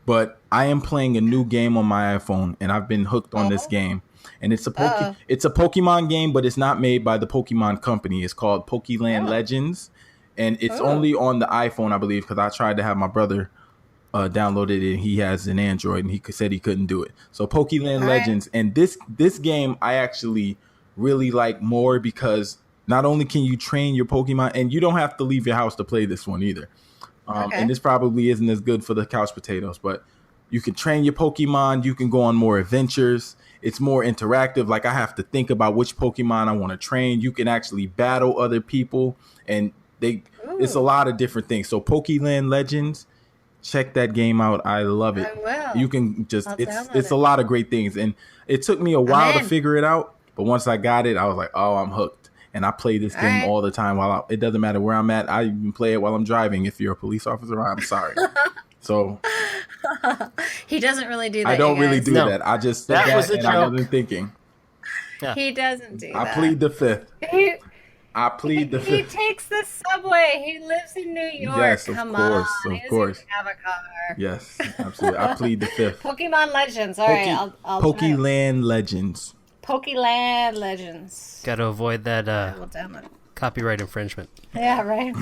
but I am playing a new game on my iPhone, and I've been hooked on this game. And it's a Pokemon game, but it's not made by the Pokemon company. It's called Pokeland Legends. And it's only on the iPhone, I believe, because I tried to have my brother download it, and he has an Android, and he said he couldn't do it. So Pokeland Legends. And this game I actually really like more, because not only can you train your Pokemon, and you don't have to leave your house to play this one either. And this probably isn't as good for the couch potatoes, but You can train your Pokemon. You can go on more adventures. It's more interactive. Like I have to think about which Pokemon I want to train. You can actually battle other people, and it's a lot of different things. So Pokeland Legends, check that game out. I love it. I will. You can just it's download a it. lot of great things, and it took me a while to figure it out. But once I got it, I was like, oh, I'm hooked. And I play this game all the time. It doesn't matter where I'm at. I even play it while I'm driving. If you're a police officer, I'm sorry. So he doesn't really do that. I don't really do No. that. I just That said was that, the and I joke. wasn't thinking. Yeah. He doesn't do that. I plead the fifth. He, I plead the he fifth. takes the subway. He lives in New York. Yes, of Come course, on. of He doesn't course. even have a car. Yes, absolutely. I plead the fifth. Pokemon Legends. All right, I'll try it. Pokeland Legends. Pokeland Legends. Got to avoid that We'll download it. copyright infringement. Yeah, right.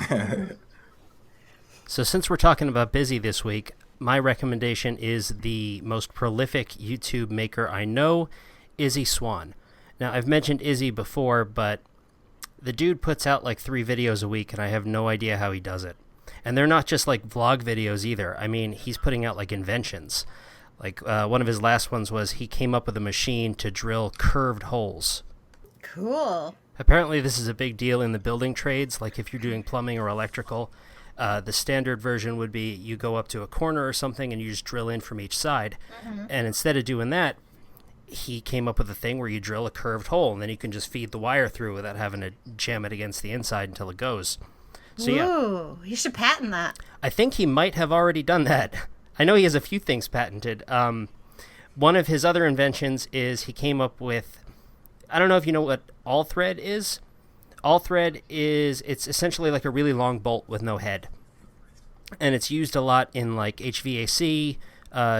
So since we're talking about busy this week, my recommendation is the most prolific YouTube maker I know, Izzy Swan. Now, I've mentioned Izzy before, but the dude puts out like 3 videos a week, and I have no idea how he does it. And they're not just like vlog videos either. I mean, he's putting out like inventions. Like one of his last ones was he came up with a machine to drill curved holes. Cool. Apparently, this is a big deal in the building trades. Like if you're doing plumbing or electrical, the standard version would be you go up to a corner or something and you just drill in from each side. And instead of doing that, he came up with a thing where you drill a curved hole and then you can just feed the wire through without having to jam it against the inside until it goes. So yeah, Ooh, you should patent that. I think he might have already done that. I know he has a few things patented. One of his other inventions is he came up with, I don't know if you know what all thread is. All thread is, it's essentially like a really long bolt with no head. And it's used a lot in like HVAC,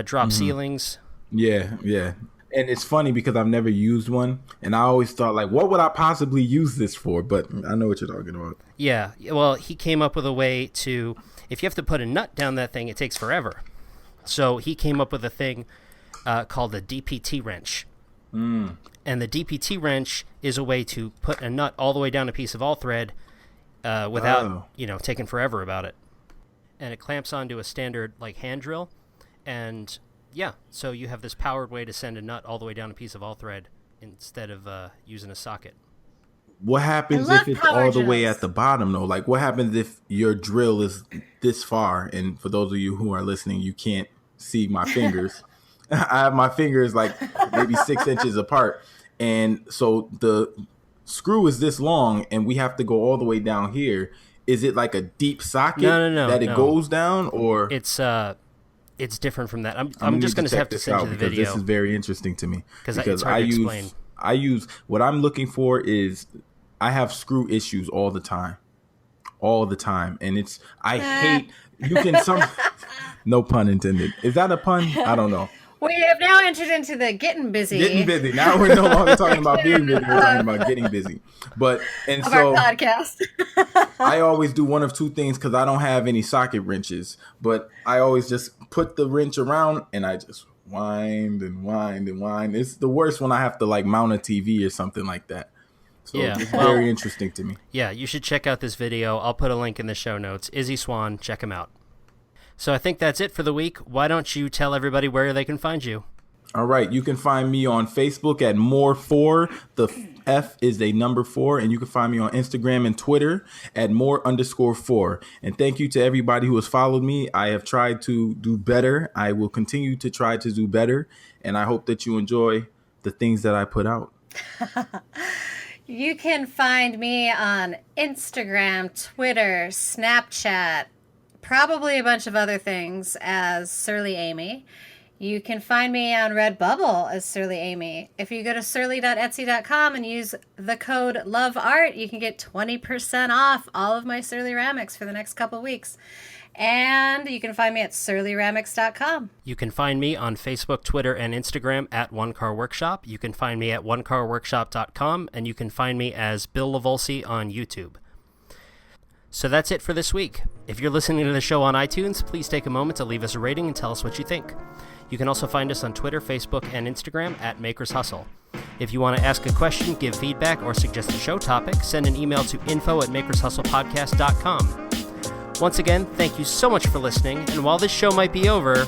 drop ceilings. Yeah. And it's funny because I've never used one, and I always thought like, what would I possibly use this for? But I know what you're talking about. Yeah, well, he came up with a way to, if you have to put a nut down that thing, it takes forever. So he came up with a thing called a DPT wrench. And the DPT wrench is a way to put a nut all the way down a piece of all thread without, taking forever about it. And it clamps onto a standard like hand drill. And yeah, so you have this powered way to send a nut all the way down a piece of all thread instead of using a socket. What happens if it's all the way at the bottom, though? Like, what happens if your drill is this far? And for those of you who are listening, you can't see my fingers. I have my fingers like maybe 6 inches apart. And so the screw is this long, and we have to go all the way down here. Is it like a deep socket that it goes down, or it's different from that. I'm just going to have to send you the video. This is very interesting to me because it's hard to explain. I use what I'm looking for is I have screw issues all the time, and I hate you can no pun intended. Is that a pun? I don't know. We have now entered into the getting busy. Getting busy. Now we're no longer talking about being busy. We're talking about getting busy. Our podcast. I always do one of two things because I don't have any socket wrenches. But I always just put the wrench around and I just wind and wind and wind. It's the worst when I have to like mount a TV or something like that. So it's very interesting to me. Yeah, you should check out this video. I'll put a link in the show notes. Izzy Swan, check him out. So I think that's it for the week. Why don't you tell everybody where they can find you? All right. You can find me on Facebook at More4. The F is a number 4. And you can find me on Instagram and Twitter at More_4. And thank you to everybody who has followed me. I have tried to do better. I will continue to try to do better. And I hope that you enjoy the things that I put out. You can find me on Instagram, Twitter, Snapchat, probably a bunch of other things as Surly Amy. You can find me on Redbubble as Surly Amy. If you go to surly.etsy.com and use the code LOVEART, you can get 20% off all of my surly-ramics for the next couple weeks. And you can find me at surly-ramics.com. You can find me on Facebook, Twitter, and Instagram at One Car Workshop. You can find me at onecarworkshop.com, and you can find me as Bill Lavolsi on YouTube. So that's it for this week. If you're listening to the show on iTunes, please take a moment to leave us a rating and tell us what you think. You can also find us on Twitter, Facebook, and Instagram at Makers Hustle. If you want to ask a question, give feedback, or suggest a show topic, send an email to info@makershustlepodcast.com. Once again, thank you so much for listening, and while this show might be over,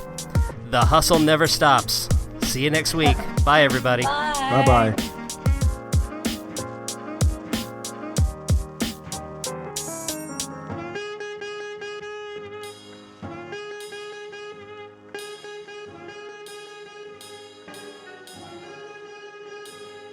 The hustle never stops. See you next week. Bye, everybody. Bye-bye.